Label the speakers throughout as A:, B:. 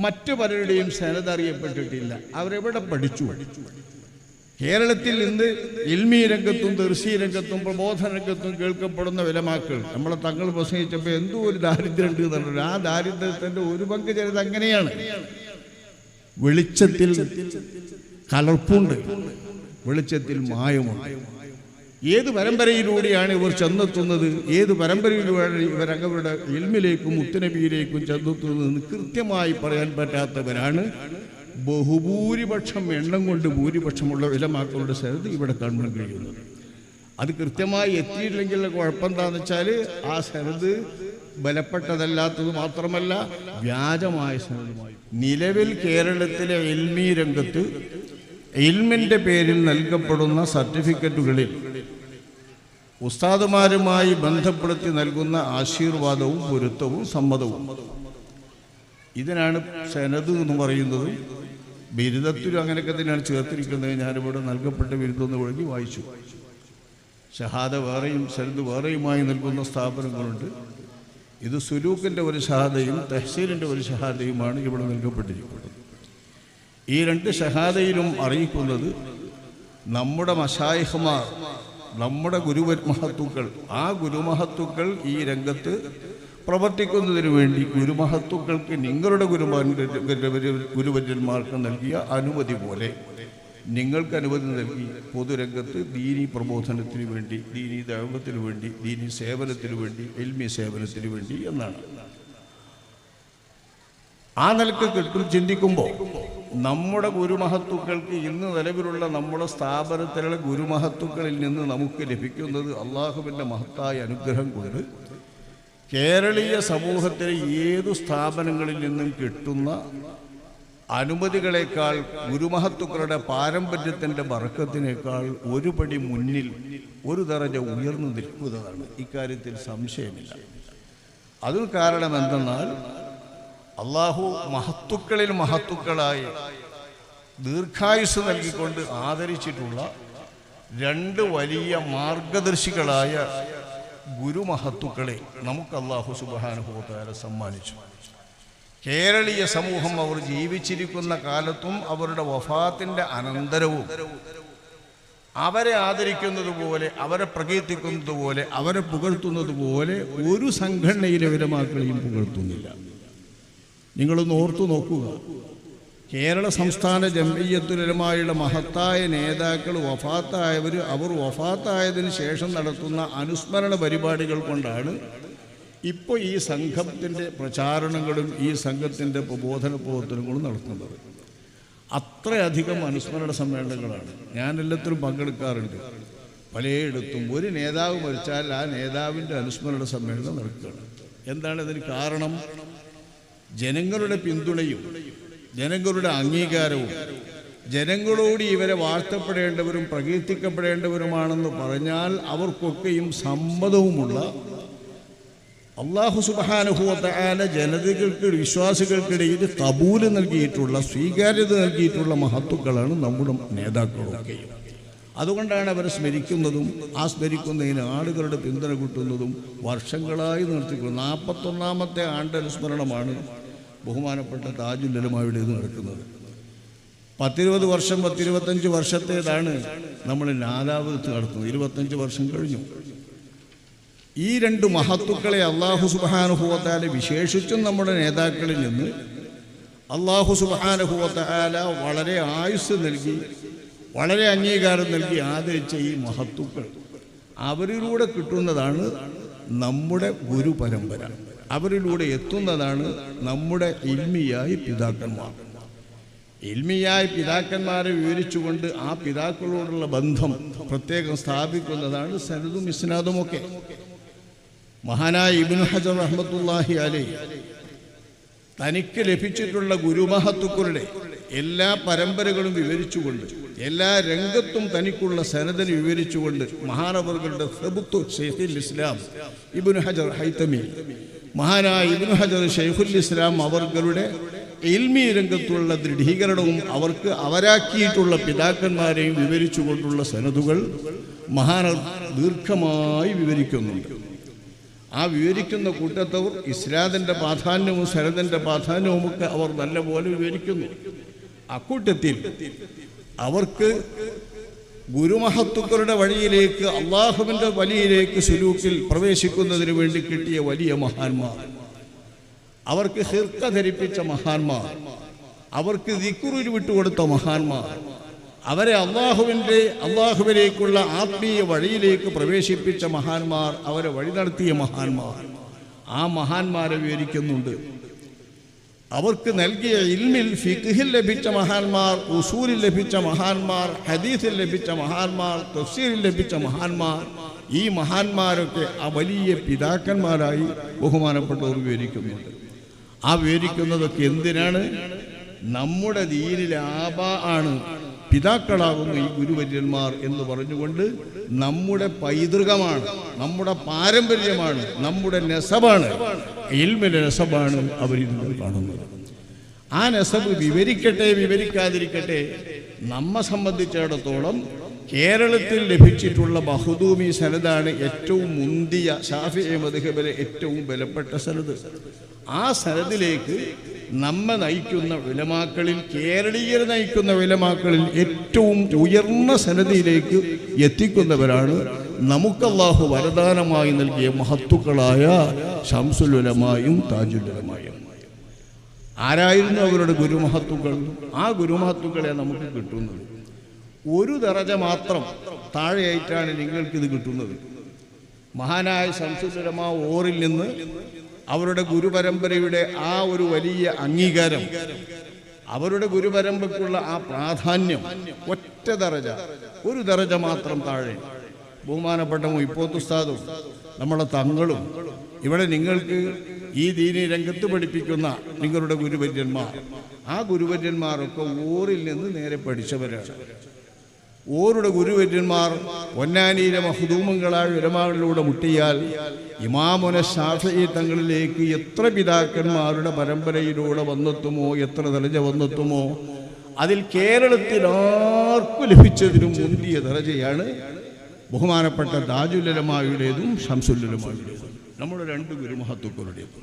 A: മറ്റു പലരുടെയും സനദ് അറിയപ്പെട്ടിട്ടില്ല. അവരെവിടെ പഠിച്ചു? കേരളത്തിൽ ഇന്ന് ഇൽമീ രംഗത്തും ദർസി രംഗത്തും പ്രബോധന രംഗത്തും കേൾക്കപ്പെടുന്ന ഉലമാക്കൾ നമ്മളെ തങ്ങൾ പ്രസംഗിച്ചപ്പോൾ എന്തോ ഒരു ദാരിദ്ര്യം ഉണ്ട് എന്നുള്ളത്. ആ ദാരിദ്ര്യത്തിൻ്റെ ഒരു പങ്ക് ചിലത് അങ്ങനെയാണ്. വെളിച്ചത്തിൽ കലർപ്പുണ്ട്, വെളിച്ചത്തിൽ മായമുണ്ട്. ഏത് പരമ്പരയിലൂടെയാണ് ഇവർ ചെന്നെത്തുന്നത്, ഏത് പരമ്പരയിലൂടെയാണ് ഇവരവരുടെ ഇൽമിലേക്കും മുത്തുനബിയിലേക്കും ചെന്നെത്തുന്നതെന്ന് കൃത്യമായി പറയാൻ പറ്റാത്തവരാണ് ബഹുഭൂരിപക്ഷം എണ്ണം കൊണ്ട് ഭൂരിപക്ഷമുള്ള ഉലമാക്കളുടെ സനദ് ഇവിടെ കാണാൻ കഴിയുന്നത്. അത് കൃത്യമായി എത്തിയില്ലെങ്കിലുള്ള കുഴപ്പം എന്താണെന്ന് വെച്ചാൽ ആ സനദ് ബലപ്പെട്ടതല്ലാത്തത് മാത്രമല്ല വ്യാജമായ സനദുമായി. നിലവിൽ കേരളത്തിലെ ഇൽമീ രംഗത്ത് ഇൽമിൻ്റെ പേരിൽ നൽകപ്പെടുന്ന സർട്ടിഫിക്കറ്റുകളിൽ ഉസ്താദുമാരുമായി ബന്ധപ്പെടുത്തി നൽകുന്ന ആശീർവാദവും പൊരുത്തവും സമ്മതവും, ഇതിനാണ് സനദ് എന്ന് പറയുന്നത്. ബിരുദത്തിലും അങ്ങനെയൊക്കെ തന്നെയാണ് ചേർത്തിരിക്കുന്നത്. ഞാനിവിടെ നൽകപ്പെട്ട ബിരുദം ഒഴുകി വായിച്ചു. ഷഹാദ വേറെയും സനദ് വേറെയുമായി നൽകുന്ന സ്ഥാപനങ്ങളുണ്ട്. ഇത് സുലൂക്കിൻ്റെ ഒരു ഷഹാദയും തഹ്സീലിൻ്റെ ഒരു ഷഹാദയുമാണ് ഇവിടെ നൽകപ്പെട്ടിരിക്കുന്നത്. ഈ രണ്ട് ഷഹാദയിലും അറിയിക്കുന്നത് നമ്മുടെ മശായിഖ്മാർ, നമ്മുടെ ഗുരുമഹത്തുക്കൾ, ആ ഗുരുമഹത്തുക്കൾ ഈ രംഗത്ത് പ്രവർത്തിക്കുന്നതിന് വേണ്ടി ഗുരുമഹത്തുക്കൾക്ക് നിങ്ങളുടെ ഗുരുവര്യന്മാർക്ക് നൽകിയ അനുമതി പോലെ നിങ്ങൾക്ക് അനുമതി നൽകി പൊതുരംഗത്ത് ദീനി പ്രബോധനത്തിന് വേണ്ടി, ദീനി ദഅവത്തിന് വേണ്ടി, ദീനി സേവനത്തിന് വേണ്ടി, ഇൽമി സേവനത്തിന് വേണ്ടി എന്നാണ്. ആ നിലക്ക് കിട്ടും ചിന്തിക്കുമ്പോൾ നമ്മുടെ ഗുരുമഹത്തുക്കൾക്ക് ഇന്ന് നിലവിലുള്ള നമ്മുടെ സ്ഥാപനത്തിലുള്ള ഗുരുമഹത്തുക്കളിൽ നിന്ന് നമുക്ക് ലഭിക്കുന്നത് അള്ളാഹുവിൻ്റെ മഹത്തായ അനുഗ്രഹം കൊണ്ട് കേരളീയ സമൂഹത്തിലെ ഏതു സ്ഥാപനങ്ങളിൽ നിന്നും കിട്ടുന്ന അനുമതികളേക്കാൾ ഗുരുമഹത്തുക്കളുടെ പാരമ്പര്യത്തിൻ്റെ ബർക്കത്തിനേക്കാൾ ഒരു പടി മുന്നിൽ, ഒരു ദറജ ഉയർന്നു നിൽക്കുന്നതാണ്. ഇക്കാര്യത്തിൽ സംശയമില്ല. അതിന് കാരണം എന്തെന്നാൽ അള്ളാഹു മഹത്തുക്കളിൽ മഹത്തുക്കളായി ദീർഘായുസ് നൽകിക്കൊണ്ട് ആദരിച്ചിട്ടുള്ള രണ്ട് വലിയ മാർഗദർശികളായ ഗുരുമഹത്തുക്കളെ നമുക്ക് അള്ളാഹു സുബ്ഹാനഹു വ തആല സമ്മാനിച്ചു. കേരളീയ സമൂഹം അവർ ജീവിച്ചിരിക്കുന്ന കാലത്തും അവരുടെ വഫാത്തിൻ്റെ അനന്തരവും അവരെ ആദരിക്കുന്നത് പോലെ, അവരെ പ്രകീർത്തിക്കുന്നത് പോലെ, അവരെ പുകഴ്ത്തുന്നത് പോലെ ഒരു സംഘടനയിലെ ഉലമാക്കളെയും പുകഴ്ത്തുന്നില്ല. നിങ്ങളൊന്ന് ഓർത്തു നോക്കുക. കേരള സംസ്ഥാന ജംഇയ്യത്തുൽ ഉലമായുടെ മഹത്തായ നേതാക്കൾ വഫാത്തായവർ, അവർ വഫാത്തായതിന് ശേഷം നടത്തുന്ന അനുസ്മരണ പരിപാടികൾ കൊണ്ടാണ് ഇപ്പോൾ ഈ സംഘത്തിൻ്റെ പ്രചാരണങ്ങളും ഈ സംഘത്തിൻ്റെ പ്രബോധന പ്രവർത്തനങ്ങളും നടത്തുന്നത്. അത്രയധികം അനുസ്മരണ സമ്മേളനങ്ങളാണ്. ഞാൻ എല്ലാത്തിലും പങ്കെടുക്കാറുണ്ട്. പലയിടത്തും ഒരു നേതാവ് മരിച്ചാൽ ആ നേതാവിൻ്റെ അനുസ്മരണ സമ്മേളനം നടക്കുകയാണ്. എന്താണ് ഇതിന് കാരണം? ജനങ്ങളുടെ പിന്തുണയും ജനങ്ങളുടെ അംഗീകാരവും, ജനങ്ങളോട് ഇവരെ വാഴ്ത്തപ്പെടേണ്ടവരും പ്രകീർത്തിക്കപ്പെടേണ്ടവരുമാണെന്ന് പറഞ്ഞാൽ അവർക്കൊക്കെയും സമ്മതവുമുള്ള അല്ലാഹു സുബ്ഹാനഹു വ തആല ജനതകൾക്ക്, വിശ്വാസികൾക്കിടയിൽ കബൂല് നൽകിയിട്ടുള്ള, സ്വീകാര്യത നൽകിയിട്ടുള്ള മഹത്തുക്കളാണ് നമ്മുടെ നേതാക്കളൊക്കെയും. അതുകൊണ്ടാണ് അവരെ സ്മരിക്കുന്നതും ആ സ്മരിക്കുന്നതിന് ആളുകളുടെ പിന്തുണ കിട്ടുന്നതും വർഷങ്ങളായി നിർത്തിക്കുന്നത്. 41ാമത്തെ ആണ്ടനുസ്മരണമാണ് ബഹുമാനപ്പെട്ട താജുൽ ഉലമായുടെ ഇത് നടക്കുന്നത്. 10-20 വർഷം 10-25 വർഷത്തേതാണ് നമ്മൾ നാദാവത്ത് നടത്തുന്നത്. 25 വർഷം കഴിഞ്ഞു. ഈ രണ്ട് മഹത്തുക്കളെ അല്ലാഹു സുബ്ഹാനഹു വ തആല വിശേഷിച്ചും നമ്മുടെ നേതാക്കളിൽ നിന്ന് അല്ലാഹു സുബ്ഹാനഹു വ തആല വളരെ ആയുസ് നൽകി, വളരെ അംഗീകാരം നൽകി ആദരിച്ച ഈ മഹത്തുക്കൾ, അവരിലൂടെ കിട്ടുന്നതാണ് നമ്മുടെ ഗുരു പരമ്പര. അവരിലൂടെ എത്തുന്നതാണ് നമ്മുടെ ഇൽമിയായ പിതാക്കന്മാർ. ഇൽമിയായ പിതാക്കന്മാരെ വിവരിച്ചുകൊണ്ട് ആ പിതാക്കളോടുള്ള ബന്ധം പ്രത്യേകം സ്ഥാപിക്കുന്നതാണ് സനദും ഇസ്നാദുമൊക്കെ. മഹാനായ ഇബ്നു ഹജർ റഹ്മത്തുള്ളാഹി അലൈഹി തനിക്ക് ലഭിച്ചിട്ടുള്ള ഗുരുമഹത്തുക്കളുടെ എല്ലാ പരമ്പരകളും വിവരിച്ചുകൊണ്ട്, എല്ലാ രംഗത്തും തനിക്കുള്ള സനദിനെ വിവരിച്ചുകൊണ്ട് മഹാനവറുകളുടെ സബുത്തു ശൈഖുൽ ഇസ്ലാം ഇബ്നു ഹജർ ഹൈതമി, മഹാനായ ഇബ്നു ഹജർ ശൈഖുൽ ഇസ്ലാം അവരുടെ ഇൽമി രംഗത്തുള്ള ദൃഢീകരണവും അവർക്ക് അവരാക്കിയിട്ടുള്ള പിതാക്കന്മാരെയും വിവരിച്ചുകൊണ്ടുള്ള സനദുകൾ മഹാനവർ ദീർഘമായി വിവരിക്കുന്നുണ്ട്. ആ വിവരിക്കുന്ന കൂട്ടത്തവർ ഇസ്ലാദിൻ്റെ പ്രാധാന്യവും സനദിൻ്റെ പ്രാധാന്യവുമൊക്കെ അവർ നല്ലപോലെ വിവരിക്കുന്നു. അക്കൂട്ടത്തിൽ അവർക്ക് ഗുരുമഹത്തുക്കളുടെ വഴിയിലേക്ക് അള്ളാഹുവിൻ്റെ വലിയിലേക്ക് സുലൂക്കിൽ പ്രവേശിക്കുന്നതിന് വേണ്ടി കിട്ടിയ വലിയ മഹാന്മാർ, അവർക്ക് ഹിർക്ക ധരിപ്പിച്ച മഹാന്മാർ, അവർക്ക് ദിക്റുൽ വിട്ടുകൊടുത്ത മഹാന്മാർ, അവരെ അള്ളാഹുവിലേക്കുള്ള ആത്മീയ വഴിയിലേക്ക് പ്രവേശിപ്പിച്ച മഹാന്മാർ, അവരെ വഴി നടത്തിയ മഹാന്മാർ, ആ മഹാന്മാരെ വിവരിക്കുന്നുണ്ട്. അവർക്ക് നൽകിയ ഇൽമിൽ ഫിഖ്ഹിൽ ലഭിച്ച മഹാന്മാർ, ഉസൂലിൽ ലഭിച്ച മഹാന്മാർ, ഹദീസിൽ ലഭിച്ച മഹാന്മാർ, തഫ്സീറിൽ ലഭിച്ച മഹാന്മാർ, ഈ മഹാന്മാരൊക്കെ ആ വലിയ പിതാക്കന്മാരായി ബഹുമാനപ്പെട്ടവർ വിവരിക്കുന്നുണ്ട്. ആ വിവരിക്കുന്നതൊക്കെ എന്തിനാണ്? നമ്മുടെ ദീനിലെ ആണ് പിതാക്കളാകുന്ന ഈ ഗുരുവര്യന്മാർ എന്ന് പറഞ്ഞുകൊണ്ട് നമ്മുടെ പൈതൃകമാണ്, നമ്മുടെ പാരമ്പര്യമാണ്, നമ്മുടെ നെസബാണ്, ഇൽമിലെ നെസബാണ് അവരിൽ കാണുന്നത്. ആ നെസബ് വിവരിക്കാതിരിക്കട്ടെ, നമ്മെ സംബന്ധിച്ചിടത്തോളം കേരളത്തിൽ ലഭിച്ചിട്ടുള്ള ബഹുദൂമി സനദാണ് ഏറ്റവും മുന്തിയ ശാഫിഈ മദ്ഹബിലെ ഏറ്റവും ബലപ്പെട്ട സനദ്. ആ സനദിലേക്ക് നമ്മെ നയിക്കുന്ന ഉലമാക്കളിൽ, കേരളീയർ നയിക്കുന്ന ഉലമാക്കളിൽ ഏറ്റവും ഉയർന്ന സനദിയിലേക്ക് എത്തിക്കുന്നവരാണ് നമുക്ക് അല്ലാഹു വരദാനമായി നൽകിയ മഹത്തുക്കളായ ശംസുൽ ഉലമായും താജുൽ ഉലമായും. ആരായിരുന്നു അവരുടെ ഗുരുമഹത്തുക്കൾ? ആ ഗുരുമഹത്തുക്കളെ നമുക്ക് കിട്ടുന്നത് ഒരു ദറജ മാത്രം താഴെയായിട്ടാണ് നിങ്ങൾക്കിത് കിട്ടുന്നത്. മഹാനായ ശംസുൽ ഉലമാ ഓറിൽ നിന്ന് അവരുടെ ഗുരുപരമ്പരയുടെ ആ ഒരു വലിയ അംഗീകാരം, അവരുടെ ഗുരുപരമ്പരയ്ക്കുള്ള ആ പ്രാധാന്യം ഒറ്റ ദറജ, ഒരു ദറജ മാത്രം താഴെ. ബഹുമാനപ്പെട്ട മുഹിബ്ബത്ത് ഉസ്താദും നമ്മളെ തങ്ങളും ഇവിടെ നിങ്ങൾക്ക് ഈ ദീനി രംഗത്ത് പഠിപ്പിക്കുന്ന നിങ്ങളുടെ ഗുരുവര്യന്മാർ, ആ ഗുരുവര്യന്മാരൊക്കെ ഓറിൽ നിന്ന് നേരെ പഠിച്ചവരാണ്. ഓരുടെ ഗുരുവര്യന്മാർ പൊന്നാനിയിലെ മഹ്ദൂമങ്ങളായ ഉലമാകളിലൂടെ മുട്ടിയാൽ ഇമാമുന ശാഫിഈ തങ്ങളിലേക്ക് എത്ര പിതാക്കന്മാരുടെ പരമ്പരയിലൂടെ വന്നെത്തുമോ, എത്ര ദറജ വന്നെത്തുമോ, അതിൽ കേരളത്തിൽ ആർക്കും ലഭിച്ചതിനും മുന്തിയ ദറജയാണ് ബഹുമാനപ്പെട്ട താജുൽ ഉലമായുടേതും ശംസുൽ ഉലമായുടേതും, നമ്മുടെ രണ്ട് ഗുരുമഹത്തുക്കളുടേതും.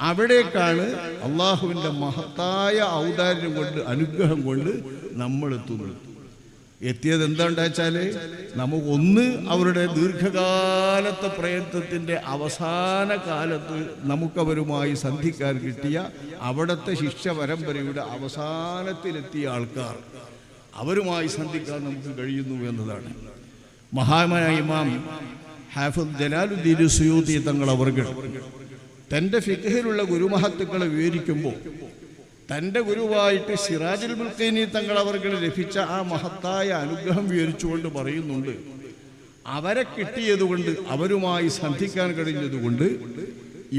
A: അവിടേക്കാണ് അള്ളാഹുവിൻ്റെ മഹത്തായ ഔദാര്യം കൊണ്ട്, അനുഗ്രഹം കൊണ്ട് നമ്മൾ എത്തുന്നത്. എത്തിയത് എന്താണെന്ന് വെച്ചാൽ, നമുക്കൊന്ന് അവരുടെ ദീർഘകാലത്തെ പ്രയത്നത്തിൻ്റെ അവസാന കാലത്ത് നമുക്കവരുമായി സന്ധിക്കാൻ കിട്ടിയ അവിടുത്തെ ശിഷ്യ പരമ്പരയുടെ അവസാനത്തിലെത്തിയ ആൾക്കാർ, അവരുമായി സന്ധിക്കാൻ നമുക്ക് കഴിയുന്നു എന്നതാണ്. മഹാനായ ഇമാം ഹാഫിദ് ജലാലുദ്ദീൻ സുയൂത്തി തങ്ങൾ അവർകൾ തൻ്റെ ഫിഖ്ഹിലുള്ള ഗുരുമഹത്തുക്കളെ വിവരിക്കുമ്പോൾ തൻ്റെ ഗുരുവായിട്ട് സിറാജുൽ മുൽഖീനി തങ്ങൾ അവർക്ക് ലഭിച്ച ആ മഹത്തായ അനുഗ്രഹം വിവരിച്ചുകൊണ്ട് പറയുന്നുണ്ട്, അവരെ കിട്ടിയതുകൊണ്ട്, അവരുമായി സന്ധിക്കാൻ കഴിഞ്ഞതുകൊണ്ട്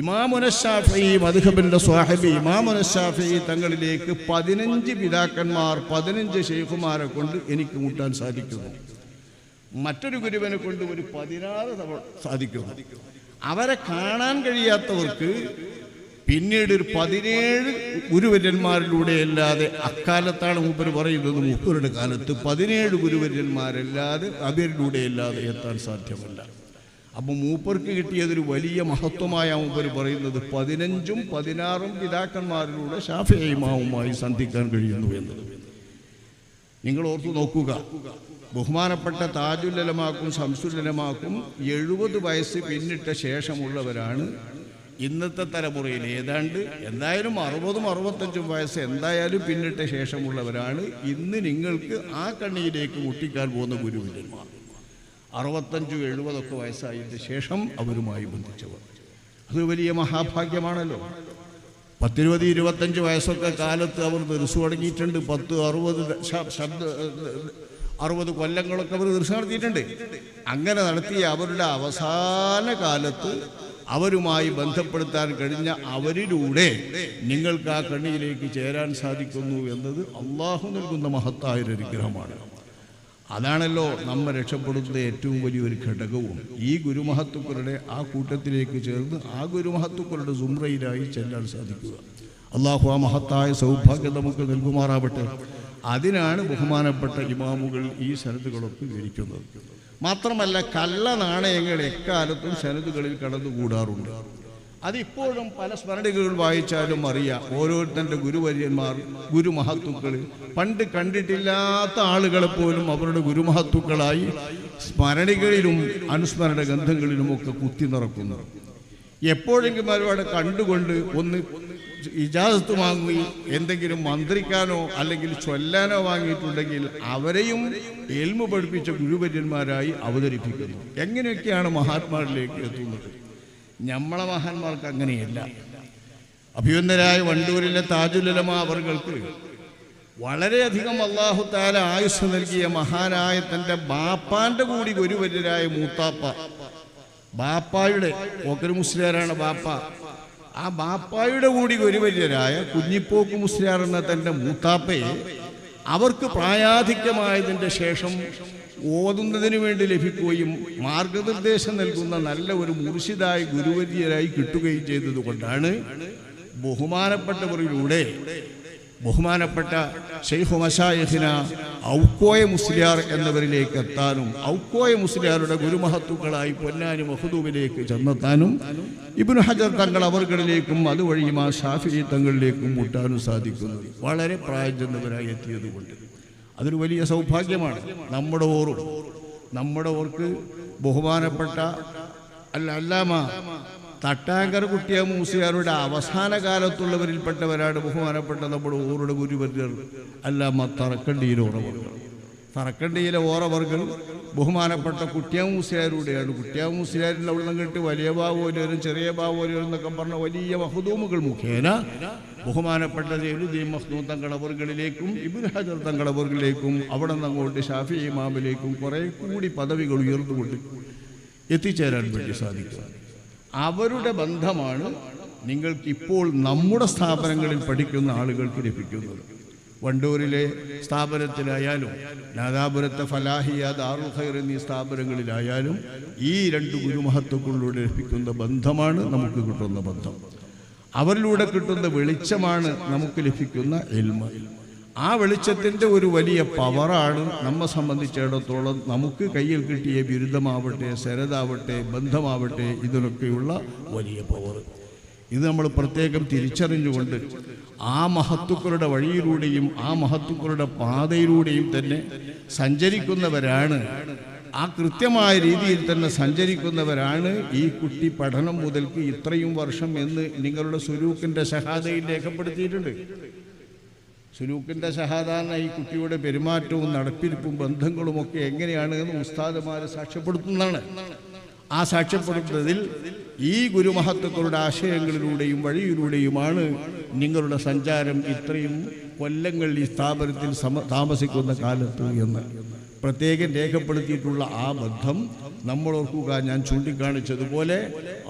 A: ഇമാമുന ശാഫിഈ മദ്ഹബിൻ്റെ സ്വാഹിബ് ഇമാമുന ശാഫിഈ തങ്ങളിലേക്ക് 15 പിതാക്കന്മാർ, 15 ശൈഖുമാരെ കൊണ്ട് എനിക്ക് മുട്ടാൻ സാധിക്കുന്നു. മറ്റൊരു ഗുരുവിനെ കൊണ്ട് ഒരു 16 തവണ സാധിക്കുന്നു. അവരെ കാണാൻ കഴിയാത്തവർക്ക് പിന്നീട് ഒരു 17 ഗുരുവര്യന്മാരിലൂടെ അല്ലാതെ, അക്കാലത്താണ് മൂപ്പർ പറയുന്നത്, മൂപ്പരുടെ കാലത്ത് 17 ഗുരുവര്യന്മാരല്ലാതെ അവരിലൂടെ അല്ലാതെ എത്താൻ സാധ്യമല്ല. അപ്പം മൂപ്പർക്ക് കിട്ടിയതൊരു വലിയ മഹത്വമായ മൂപ്പർ പറയുന്നത് 15ഉം 16ഉം പിതാക്കന്മാരിലൂടെ ശാഫിഈ ഇമാമുമായി സന്ധിക്കാൻ കഴിയുന്നു എന്നത്. നിങ്ങൾ ഓർത്തു നോക്കുക, ബഹുമാനപ്പെട്ട താജുൽ ഉലമാക്കും ശംസുൽ ഉലമാക്കും 70 വയസ്സ് പിന്നിട്ട ശേഷമുള്ളവരാണ് ഇന്നത്തെ തലമുറയിൽ. എന്തായാലും 60ഉം 65ഉം വയസ്സ് എന്തായാലും പിന്നിട്ട ശേഷമുള്ളവരാണ് ഇന്ന് നിങ്ങൾക്ക് ആ കണ്ണിയിലേക്ക് മുട്ടിക്കാൻ പോകുന്ന ഗുരുവര്യന്മാർ. 65, 70 വയസ്സായതിന് ശേഷം അവരുമായി ബന്ധിച്ചവർ. അത് വലിയ മഹാഭാഗ്യമാണല്ലോ. 10, 20, 25 വയസ്സൊക്കെ കാലത്ത് അവർ ദർസ് തുടങ്ങിയിട്ടുണ്ട്. 10, 60 കൊല്ലങ്ങളൊക്കെ അവർ ദർസ് നടത്തിയിട്ടുണ്ട്. അങ്ങനെ നടത്തിയ അവരുടെ അവസാന കാലത്ത് അവരുമായി ബന്ധപ്പെടുത്താൻ കഴിഞ്ഞ അവരിലൂടെ നിങ്ങൾക്ക് ആ കണ്ണിയിലേക്ക് ചേരാൻ സാധിക്കുന്നു എന്നത് അള്ളാഹു നൽകുന്ന മഹത്തായൊരു അനുഗ്രഹമാണ്. അതാണല്ലോ നമ്മെ രക്ഷപ്പെടുന്ന ഏറ്റവും വലിയൊരു ഘടകവും. ഈ ഗുരുമഹത്തുക്കളുടെ ആ കൂട്ടത്തിലേക്ക് ചേർന്ന് ആ ഗുരുമഹത്തുക്കളുടെ സുംറയിലായി ചെല്ലാൻ സാധിക്കുക. അള്ളാഹു ആ മഹത്തായ സൗഭാഗ്യം നമുക്ക് നൽകുമാറാവട്ടെ. അതിനാണ് ബഹുമാനപ്പെട്ട ഇമാമുകൾ ഈ സനദുകളൊക്കെ വിവരിക്കുന്നത്. മാത്രമല്ല കള്ള നാണയങ്ങൾ എക്കാലത്തും സനദുകളിൽ കടന്നുകൂടാറുണ്ട്. അതിപ്പോഴും പല സ്മരണികൾ വായിച്ചാലും അറിയാം. ഓരോരുത്തരുടെ ഗുരുവര്യന്മാർ, ഗുരുമഹത്തുക്കൾ പണ്ട് കണ്ടിട്ടില്ലാത്ത ആളുകളെ പോലും അവരുടെ ഗുരുമഹത്തുക്കളായി സ്മരണികളിലും അനുസ്മരണ ഗ്രന്ഥങ്ങളിലുമൊക്കെ കുത്തി നിറക്കുന്നു. എപ്പോഴെങ്കിലും അവരോട് കണ്ടുകൊണ്ട് ഒന്ന് ഇജാസത്ത് വാങ്ങി എന്തെങ്കിലും മന്ത്രിക്കാനോ അല്ലെങ്കിൽ ചൊല്ലാനോ വാങ്ങിയിട്ടുണ്ടെങ്കിൽ അവരെയും എൽമു പഠിപ്പിച്ച ഗുരുവര്യന്മാരായി അവതരിപ്പിക്കുന്നു. എങ്ങനെയൊക്കെയാണ് മഹാത്മാരിലേക്ക് എത്തുന്നത്? നമ്മളെ മഹാന്മാർക്ക് അങ്ങനെയല്ല. അഭിവന്ദരായ വണ്ടൂരിലെ താജുൽ ഉലമ അവർക്ക് വളരെയധികം അല്ലാഹു തആല ആയുസ് നൽകിയ മഹാനായ തൻ്റെ ബാപ്പാന്റെ കൂടി ഗുരുവര്യരായ മൂത്താപ്പ, ബാപ്പായുടെ പോക്കർ മുസ്ലിയാരാണ് ബാപ്പ, ആ ബാപ്പായുടെ കൂടി ഗുരുവര്യരായ കുഞ്ഞിപ്പോക്ക് മുസ്ലിയാർ എന്ന തൻ്റെ മൂത്താപ്പയെ അവർക്ക് പ്രായാധിക്യമായതിൻ്റെ ശേഷം ഓതുന്നതിന് വേണ്ടി ലഭിക്കുകയും മാർഗനിർദ്ദേശം നൽകുന്ന നല്ല ഒരു മുർഷിദായി ഗുരുവര്യരായി കിട്ടുകയും ചെയ്തതുകൊണ്ടാണ് ബഹുമാനപ്പെട്ടവരിലൂടെ ബഹുമാനപ്പെട്ട ശൈഖ് മശായിഖിന ഔക്കോയ മുസ്ലിയാർ എന്നവരിലേക്ക് എത്താനും ഔക്കോയ മുസ്ലിയാരുടെ ഗുരുമഹത്തുക്കളായി പൊന്നാനി മഖ്ദൂമിലേക്ക് ചെന്നെത്താനും ഇബ്നു ഹജർ തങ്ങൾ അവർകളിലേക്കും അതുവഴി ഇമാം ഷാഫിഈ തങ്ങളിലേക്കും മുട്ടാനും സാധിക്കുന്നു. വളരെ പ്രായം ചെന്നവരായി എത്തിയതുകൊണ്ട് അതൊരു വലിയ സൗഭാഗ്യമാണ്. നമ്മുടെ ഓർക്ക് ബഹുമാനപ്പെട്ട അല്ലാമ തട്ടാങ്കർ കുട്ടിയ മൂസിയാരുടെ അവസാന കാലത്തുള്ളവരിൽപ്പെട്ടവരാണ് ബഹുമാനപ്പെട്ട നമ്മുടെ ഓറുടെ ഗുരുവര്യർ അല്ലാമ തറക്കണ്ടിയിലെ ഓറവർകൾ ബഹുമാനപ്പെട്ട കുട്ടിയ മൂസിയാരുടെയാണ്. കുട്ടിയ മൂസിയാരിൽ അവിടെ നിന്ന് കേട്ട് വലിയ ബാവോലും ചെറിയ ബാവോലും എന്നൊക്കെ പറഞ്ഞ വലിയ മഖ്ദൂമുകൾ മുഖേന ബഹുമാനപ്പെട്ട ജൈനുദ്ദീൻ മഖ്ദൂം തങ്ങളവറുകളിലേക്കും ഇബ്നു ഹജർ തങ്ങളവറുകളിലേക്കും അവിടെ നിന്ന് അങ്ങോട്ട് ഷാഫി ഇമാമിലേക്കും കുറേ കൂടി പദവികൾ ഉയർന്നുകൊണ്ട് എത്തിച്ചേരാൻ വേണ്ടി സാധിക്കുക. അവരുടെ ബന്ധമാണ് നിങ്ങൾക്കിപ്പോൾ നമ്മുടെ സ്ഥാപനങ്ങളിൽ പഠിക്കുന്ന ആളുകൾക്ക് ലഭിക്കുന്നത്. വണ്ടൂരിലെ സ്ഥാപനത്തിലായാലും നാദാപുരത്തെ ഫലാഹിയ, ദാറുൽ ഖൈർ എന്നീ സ്ഥാപനങ്ങളിലായാലും ഈ രണ്ട് ഗുരുമഹത്തുക്കളിലൂടെ ലഭിക്കുന്ന ബന്ധമാണ് നമുക്ക് കിട്ടുന്ന ബന്ധം. അവരിലൂടെ കിട്ടുന്ന വെളിച്ചമാണ് നമുക്ക് ലഭിക്കുന്ന ഇൽമ്. ആ വെളിച്ചത്തിൻ്റെ ഒരു വലിയ പവറാണ് നമ്മെ സംബന്ധിച്ചിടത്തോളം നമുക്ക് കയ്യിൽ കിട്ടിയ ബിരുദമാവട്ടെ, സരദാവട്ടെ, ബന്ധമാവട്ടെ, ഇതിനൊക്കെയുള്ള വലിയ പവർ. ഇത് നമ്മൾ പ്രത്യേകം തിരിച്ചറിഞ്ഞുകൊണ്ട് ആ മഹത്തുക്കളുടെ വഴിയിലൂടെയും ആ മഹത്തുക്കളുടെ പാതയിലൂടെയും തന്നെ സഞ്ചരിക്കുന്നവരാണ്, ആ കൃത്യമായ രീതിയിൽ തന്നെ സഞ്ചരിക്കുന്നവരാണ് ഈ കുട്ടി പഠനം മുതൽക്ക് ഇത്രയും വർഷം എന്ന് നിങ്ങളുടെ സുലൂക്കിൻ്റെ ഷഹാദയിൽ രേഖപ്പെടുത്തിയിട്ടുണ്ട്. സുലൂക്കിൻ്റെ ഷഹാദ എന്ന ഈ കുട്ടിയുടെ പെരുമാറ്റവും നടപ്പിരിപ്പും ബന്ധങ്ങളുമൊക്കെ എങ്ങനെയാണ് എന്ന് ഉസ്താദുമാർ സാക്ഷ്യപ്പെടുത്തുന്നതാണ്. ആ സാക്ഷ്യപ്പെടുത്തുന്നതിൽ ഈ ഗുരുമഹത്തുക്കളുടെ ആശയങ്ങളിലൂടെയും വഴിയിലൂടെയുമാണ് നിങ്ങളുടെ സഞ്ചാരം ഇത്രയും കൊല്ലങ്ങൾ ഈ സ്ഥാപനത്തിൽ താമസിക്കുന്ന കാലത്ത് എന്ന് പ്രത്യേകം രേഖപ്പെടുത്തിയിട്ടുള്ള ആ ബന്ധം നമ്മൾ ഓർക്കുക. ഞാൻ ചൂണ്ടിക്കാണിച്ചതുപോലെ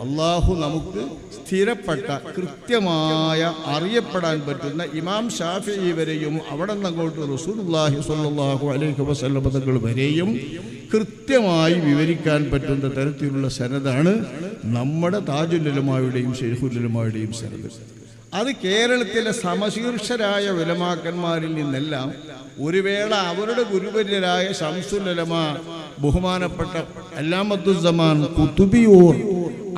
A: അള്ളാഹു നമുക്ക് സ്ഥിരപ്പെട്ട കൃത്യമായ അറിയപ്പെടാൻ പറ്റുന്ന ഇമാം ഷാഫിഈ വരെയും അവിടെ നിന്നങ്ങോട്ട് റസൂലുള്ളാഹി സ്വല്ലല്ലാഹു അലൈഹി വസല്ലം തങ്ങൾ വരെയും കൃത്യമായി വിവരിക്കാൻ പറ്റുന്ന തരത്തിലുള്ള സനദാണ് നമ്മുടെ താജുൽ ഉലമായുടെയും ശൈഖുൽ ഉലമായുടെയും സനദ്. അത് കേരളത്തിലെ സമശീർഷരായ ഉലമാക്കന്മാരിൽ നിന്നെല്ലാം ഒരു വേള അവരുടെ ഗുരുവര്യരായ ശംസുൽ ഉലമ ബഹുമാനപ്പെട്ട അല്ലാമത്തുസ്സമാൻ ഖുതുബിയൂർ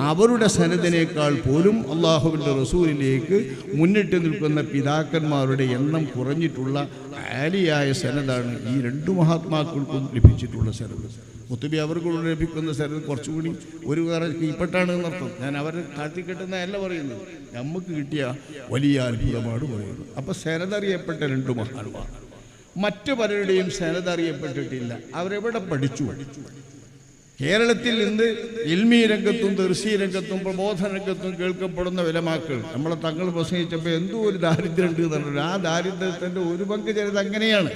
A: അവരുടെ സനദിനേക്കാൾ പോലും അള്ളാഹുവിൻ്റെ റസൂലിലേക്ക് മുന്നിട്ട് നിൽക്കുന്ന പിതാക്കന്മാരുടെ എണ്ണം കുറഞ്ഞിട്ടുള്ള ആലിയായ സനദാണ് ഈ രണ്ടു മഹാത്മാക്കൾക്കും ലഭിച്ചിട്ടുള്ള സനദ്. ഖുതുബി അവർക്ക് ലഭിക്കുന്ന സനദ് കുറച്ചുകൂടി ഒരു കീഴ്പ്പെട്ടാണ് എന്നർത്ഥം. ഞാൻ അവരെ താഴ്ത്തിക്കെട്ടുന്നതല്ല പറയുന്നത്, നമുക്ക് കിട്ടിയ വലിയ അത്ഭുതമാണ് പറയുന്നത്. അപ്പോൾ സനദ് അറിയപ്പെട്ട രണ്ടു മഹാന്മാർ, മറ്റു പലരുടെയും സനദ് അറിയപ്പെട്ടിട്ടില്ല. അവരെവിടെ പഠിച്ചു? കേരളത്തിൽ ഇന്ന് ഇൽമീ രംഗത്തും ദർസീ രംഗത്തും പ്രബോധന രംഗത്തും കേൾക്കപ്പെടുന്ന ഉലമാക്കൾ നമ്മളെ തങ്ങൾ പ്രസംഗിച്ചപ്പോൾ എന്തോ ഒരു ദാരിദ്ര്യം ഉണ്ട് എന്നുള്ളത്. ആ ദാരിദ്ര്യത്തിൻ്റെ ഒരു പങ്ക് ചിലത് അങ്ങനെയാണ്.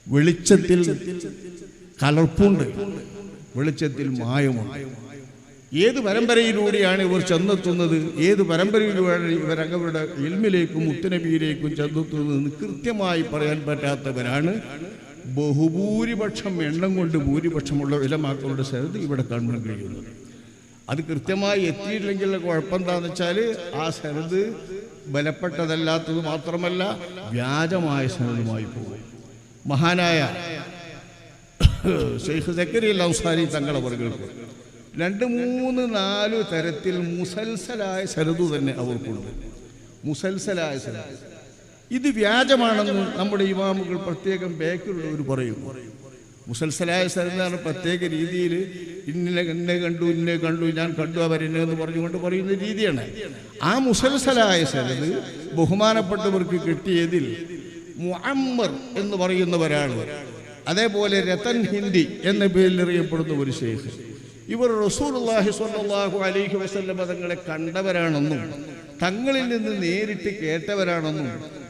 A: വെളിച്ചത്തിൽ കലർപ്പുണ്ട്, വെളിച്ചത്തിൽ മായമുണ്ട്. ഏത് പരമ്പരയിലൂടെയാണ് ഇവർ ചെന്നെത്തുന്നത്, ഏത് പരമ്പരയിലൂടെയാണ് ഇവരവരുടെ ഇൽമിലേക്കും മുത്തുനബിയിലേക്കും ചെന്നെത്തുന്നതെന്ന് കൃത്യമായി പറയാൻ പറ്റാത്തവരാണ് ബഹുഭൂരിപക്ഷം എണ്ണം കൊണ്ട് ഭൂരിപക്ഷമുള്ള ഉലമാക്കളുടെ സനദ് ഇവിടെ കാണാൻ കഴിയുന്നത്. അത് കൃത്യമായി എത്തിയില്ലെങ്കിലുള്ള കുഴപ്പം എന്താണെന്ന് വെച്ചാൽ ആ സനദ് ബലപ്പെട്ടതല്ലാത്തത് മാത്രമല്ല വ്യാജമായ സനദുമായി പോകും. മഹാനായ ഷെയ്ഖ് സക്കരിയ അൻസാരി തങ്ങളെ അവർക്ക് 2, 3, 4 തരത്തിൽ മുസൽസലായ സനദ് തന്നെ അവർക്കുണ്ട്. മുസൽസലായ സനദ് ഇത് വ്യാജമാണെന്ന് നമ്മുടെ ഇമാമുകൾ പ്രത്യേകം ബേക്കിലുള്ളവർ പറയുന്നു. മുസൽസലായ സനദാണ് പ്രത്യേക രീതിയിൽ ഇന്നെ കണ്ടു ഞാൻ കണ്ടു അവരെന്നെ എന്ന് പറഞ്ഞുകൊണ്ട് പറയുന്ന രീതിയാണ്. ആ മുസൽസലായ സനദ് ബഹുമാനപ്പെട്ടവർക്ക് കിട്ടിയതിൽ മുഅമ്മർ എന്ന് പറയുന്നവരാണ്. അതേപോലെ രതൻ ഹിന്ദി എന്ന പേരിൽ അറിയപ്പെടുന്ന ഒരു ശൈഖ്. ഇവർ റസൂലുള്ളാഹി സ്വല്ലല്ലാഹു അലൈഹി വസല്ലം തങ്ങളെ കണ്ടവരാണെന്നും തങ്ങളിൽ നിന്ന് നേരിട്ട് കേട്ടവരാണെന്നും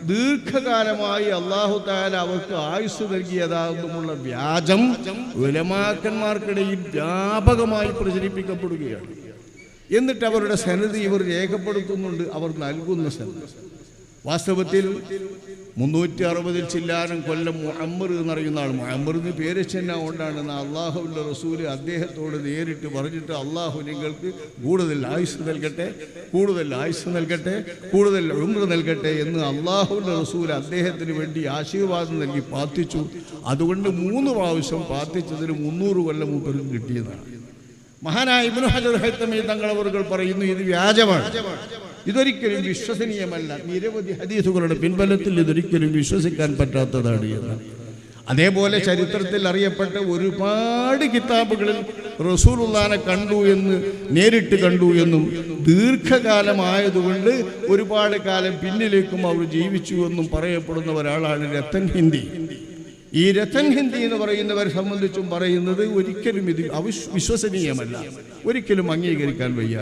A: ദീർഘകാലമായി അല്ലാഹു തആല അവർക്ക് ആയുസ് നൽകിയതാണെന്നുമുള്ള വ്യാജം ഉലമാക്കന്മാർക്കിടയിൽ വ്യാപകമായി പ്രചരിപ്പിക്കപ്പെടുകയാണ്. എന്നിട്ട് അവരുടെ സനദ് ഇവർ രേഖപ്പെടുത്തുന്നുണ്ട്, അവർ നൽകുന്ന സനദ്. വാസ്തവത്തിൽ 360 ചില്ലാനം കൊല്ലം മുഅമ്മർ എന്നറിയുന്ന ആൾ, മുഅമ്മറിന് പേര് ചെന്ന കൊണ്ടാണ് അള്ളാഹുവിൻ്റെ റസൂല് അദ്ദേഹത്തോട് നേരിട്ട് പറഞ്ഞിട്ട് അള്ളാഹു നിങ്ങൾക്ക് കൂടുതൽ ആയുസ് നൽകട്ടെ, കൂടുതൽ ആയുസ് നൽകട്ടെ, കൂടുതൽ ഉംറ നൽകട്ടെ എന്ന് അള്ളാഹുവിൻ്റെ റസൂൽ അദ്ദേഹത്തിന് വേണ്ടി ആശീർവാദം നൽകി പ്രാർത്ഥിച്ചു. അതുകൊണ്ട് 3 പ്രാവശ്യം പ്രാർത്ഥിച്ചതിന് 300 കൊല്ലം മൂപ്പർക്ക് കിട്ടിയതാണ്. മഹാനായ ഇബ്നു ഹജർ ഹൈതമി തങ്ങളവറുകൾ പറയുന്നു ഇത് വ്യാജമാണ്, ഇതൊരിക്കലും വിശ്വസനീയമല്ല, നിരവധി ഹദീസുകളുടെ പിൻബലത്തിൽ ഇതൊരിക്കലും വിശ്വസിക്കാൻ പറ്റാത്തതാണ് എന്ന്. അതേപോലെ ചരിത്രത്തിൽ അറിയപ്പെട്ട ഒരുപാട് കിതാബുകളിൽ റസൂലുള്ളാഹിനെ കണ്ടു എന്ന് നേരിട്ട് കണ്ടു എന്നും ദീർഘകാലമായതുകൊണ്ട് ഒരുപാട് കാലം പിന്നിലേക്കും അവർ ജീവിച്ചു എന്നും പറയപ്പെടുന്ന ഒരാളാണ് രതൻ ഹിന്ദി. ഈ രതൻ ഹിന്ദി എന്ന് പറയുന്നവരെ സംബന്ധിച്ചും പറയുന്നത് ഒരിക്കലും ഇത് വിശ്വസനീയമല്ല, ഒരിക്കലും അംഗീകരിക്കാൻ വയ്യ.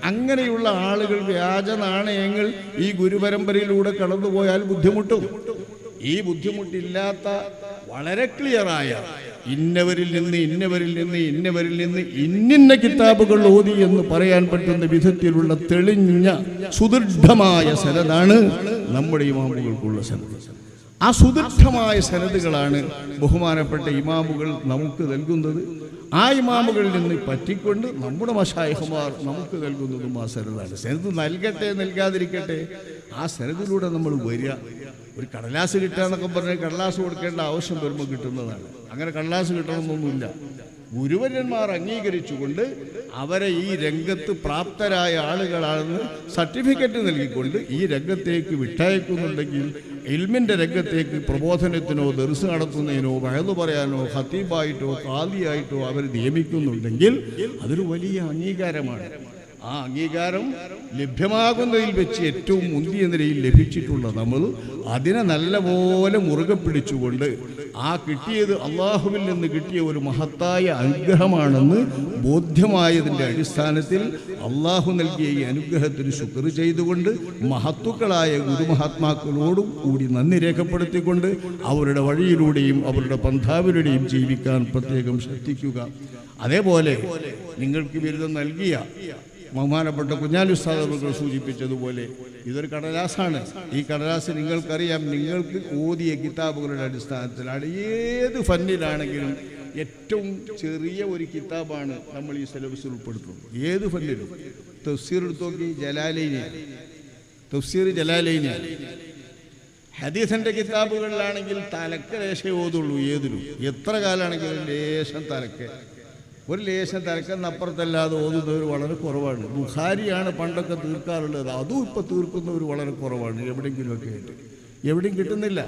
A: അങ്ങനെയുള്ള ആളുകൾ വ്യാജ നാണയങ്ങൾ ഈ ഗുരുപരമ്പരയിലൂടെ കടന്നുപോയാൽ ബുദ്ധിമുട്ടും. ഈ ബുദ്ധിമുട്ടില്ലാത്ത വളരെ ക്ലിയറായ ഇന്നവരിൽ നിന്ന് ഇന്നിന്ന കിതാബുകൾ ഓതി എന്ന് പറയാൻ പറ്റുന്ന വിധത്തിലുള്ള തെളിഞ്ഞ സുദൃഢമായ സനദാണ് നമ്മുടെ ഇമാമുകൾക്കുള്ള സനദ്. ആ സുദൃഢമായ സനദുകളാണ് ബഹുമാനപ്പെട്ട ഇമാമുകൾ നമുക്ക് നൽകുന്നത്. ആ ഇമാമുകളിൽ നിന്ന് പറ്റിക്കൊണ്ട് നമ്മുടെ മശായിഖുമാർ നമുക്ക് നൽകുന്നതും ആ സനദാണ്. സനദ് നൽകട്ടെ നൽകാതിരിക്കട്ടെ, ആ സനദിലൂടെ നമ്മൾ വരിക. ഒരു കടലാസ് കിട്ടുക എന്നൊക്കെ പറഞ്ഞാൽ കടലാസ് കൊടുക്കേണ്ട ആവശ്യം വരുമ്പോൾ കിട്ടുന്നതാണ്. അങ്ങനെ കടലാസ് കിട്ടണമെന്നൊന്നുമില്ല. ഗുരുവര്യന്മാർ അംഗീകരിച്ചുകൊണ്ട് അവരെ ഈ രംഗത്ത് പ്രാപ്തരായ ആളുകളാണെന്ന് സർട്ടിഫിക്കറ്റ് നൽകിക്കൊണ്ട് ഈ രംഗത്തേക്ക് വിട്ടയക്കുന്നുണ്ടെങ്കിൽ, ഇൽമിൻ്റെ രംഗത്തേക്ക് പ്രബോധനത്തിനോ ദർസ് നടത്തുന്നതിനോ വയലു പറയാനോ ഖത്തീബായിട്ടോ ഖാദിയായിട്ടോ അവർ നിയമിക്കുന്നുണ്ടെങ്കിൽ അതൊരു വലിയ അംഗീകാരമാണ്. ആ അംഗീകാരം ലഭ്യമാകുന്നതിൽ വെച്ച് ഏറ്റവും മുന്തിയ നിലയിൽ ലഭിച്ചിട്ടുള്ള നമ്മൾ അതിനെ നല്ലപോലെ മുറുകെ പിടിച്ചുകൊണ്ട് ആ കിട്ടിയത് അള്ളാഹുവിൽ നിന്ന് കിട്ടിയ ഒരു മഹത്തായ അനുഗ്രഹമാണെന്ന് ബോധ്യമായതിൻ്റെ അടിസ്ഥാനത്തിൽ അള്ളാഹു നൽകിയ ഈ അനുഗ്രഹത്തിന് ശുക്ർ ചെയ്തുകൊണ്ട് മഹത്തുക്കളായ ഗുരുമഹാത്മാക്കളോടും കൂടി നന്ദി രേഖപ്പെടുത്തിക്കൊണ്ട് അവരുടെ വഴിയിലൂടെയും അവരുടെ പന്ഥാവിലൂടെയും ജീവിക്കാൻ പ്രത്യേകം ശ്രദ്ധിക്കുക. അതേപോലെ നിങ്ങൾക്ക് ബിരുദം നൽകിയ ബഹുമാനപ്പെട്ട കുഞ്ഞാലി ഉസ്താദ് അവർ സൂചിപ്പിച്ചതുപോലെ ഇതൊരു കടലാസാണ്. ഈ കടലാസ് നിങ്ങൾക്കറിയാം, നിങ്ങൾക്ക് ഓതിയ കിതാബുകളുടെ അടിസ്ഥാനത്തിലാണ്. ഏത് ഫന്നിലാണെങ്കിലും ഏറ്റവും ചെറിയ ഒരു കിതാബാണ് നമ്മൾ ഈ സിലബസിൽ ഉൾപ്പെടുത്തുന്നത്. ഏത് ഫന്നിലും തഫ്സീർ എടുത്ത് നോക്കി, തഫ്സീർ ജലാലൈനിയാണ്. ഹദീസിന്റെ കിതാബുകളിലാണെങ്കിൽ തലക്ക് ലേശം ഓതുള്ളൂ. ഏതിലും എത്ര കാലാണെങ്കിലും ലേശം ഒരു ലേശം തലക്കെന്നപ്പുറത്തല്ലാതെ ഓതുന്നവർ വളരെ കുറവാണ്. ബുഖാരിയാണ് പണ്ടൊക്കെ തീർക്കാറുള്ളത്, അതും ഇപ്പം തീർക്കുന്നവർ വളരെ കുറവാണ്. എവിടെയെങ്കിലുമൊക്കെ ആയിട്ട് എവിടെയും കിട്ടുന്നില്ല.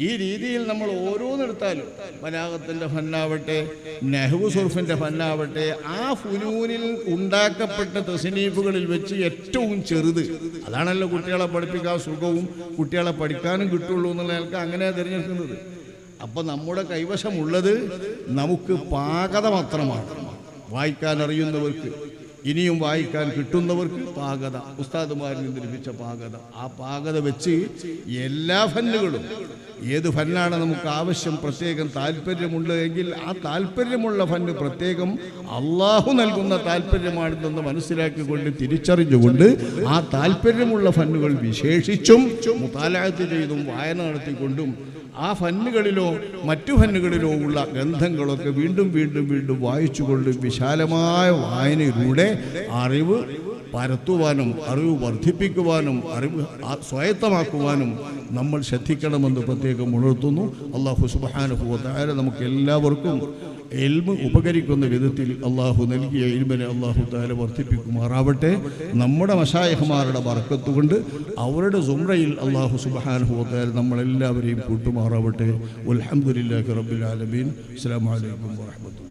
A: ഈ രീതിയിൽ നമ്മൾ ഓരോന്നെടുത്താലും ബലാഗത്തിൻ്റെ ഫന്നാവട്ടെ, നഹ്വു സുർഫിൻ്റെ ഫന്നാവട്ടെ, ആ ഫുനൂനിൽ ഉണ്ടാക്കപ്പെട്ട തസ്നീഫുകളിൽ വെച്ച് ഏറ്റവും ചെറുത് അതാണല്ലോ കുട്ടികളെ പഠിപ്പിക്കാൻ സുഖവും കുട്ടികളെ പഠിക്കാനും കിട്ടുള്ളൂ എന്നുള്ള നിലക്ക് അങ്ങനെ തിരഞ്ഞെടുക്കുന്നത്. അപ്പം നമ്മുടെ കൈവശമുള്ളത് നമുക്ക് പാകത മാത്രമാണ്. വായിക്കാൻ അറിയുന്നവർക്ക്, ഇനിയും വായിക്കാൻ കിട്ടുന്നവർക്ക് പാകത, ഉസ്താദുമാരിൽ നിന്ന് ലഭിച്ച പാകത, ആ പാകത വെച്ച് എല്ലാ ഫന്നുകളും ഏത് ഫന്നാണ് നമുക്ക് ആവശ്യം, പ്രത്യേകം താല്പര്യമുണ്ട് എങ്കിൽ ആ താല്പര്യമുള്ള ഫന്ന് പ്രത്യേകം അള്ളാഹു നൽകുന്ന താല്പര്യമാണെന്ന് മനസ്സിലാക്കിക്കൊണ്ട് തിരിച്ചറിഞ്ഞുകൊണ്ട് ആ താല്പര്യമുള്ള ഫന്നുകൾ വിശേഷിച്ചും മുതാലഅത്ത് ചെയ്തും വായന നടത്തിക്കൊണ്ടും ആ ഫന്നുകളിലോ മറ്റു ഫന്നുകളിലോ ഉള്ള ഗ്രന്ഥങ്ങളൊക്കെ വീണ്ടും വീണ്ടും വീണ്ടും വായിച്ചുകൊണ്ട് വിശാലമായ വായനയിലൂടെ അറിവ് പരത്തുവാനും അറിവ് വർദ്ധിപ്പിക്കുവാനും അറിവ് സ്വായത്തമാക്കുവാനും നമ്മൾ ശ്രദ്ധിക്കണമെന്ന് പ്രത്യേകം ഉണർത്തുന്നു. അല്ലാഹു സുബ്ഹാനഹു വ തആല നമുക്ക് എല്ലാവർക്കും ഇൽമ് ഉപകരിക്കുന്ന വിധത്തിൽ അള്ളാഹു നൽകിയ ഇൽമിനെ അള്ളാഹു തആല വർദ്ധിപ്പിക്കുമാറാവട്ടെ. നമ്മുടെ മശായിഖ്മാരുടെ ബർക്കത്ത് കൊണ്ട് അവരുടെ സുംറയിൽ അള്ളാഹു സുബ്ഹാനഹു വ തആല നമ്മളെല്ലാവരെയും കൂട്ടുമാറാവട്ടെ. വൽഹംദുലില്ലാഹി റബ്ബിൽ ആലമീൻ. അസ്സലാമു അലൈക്കും വറഹ്മത്തുള്ളാഹി.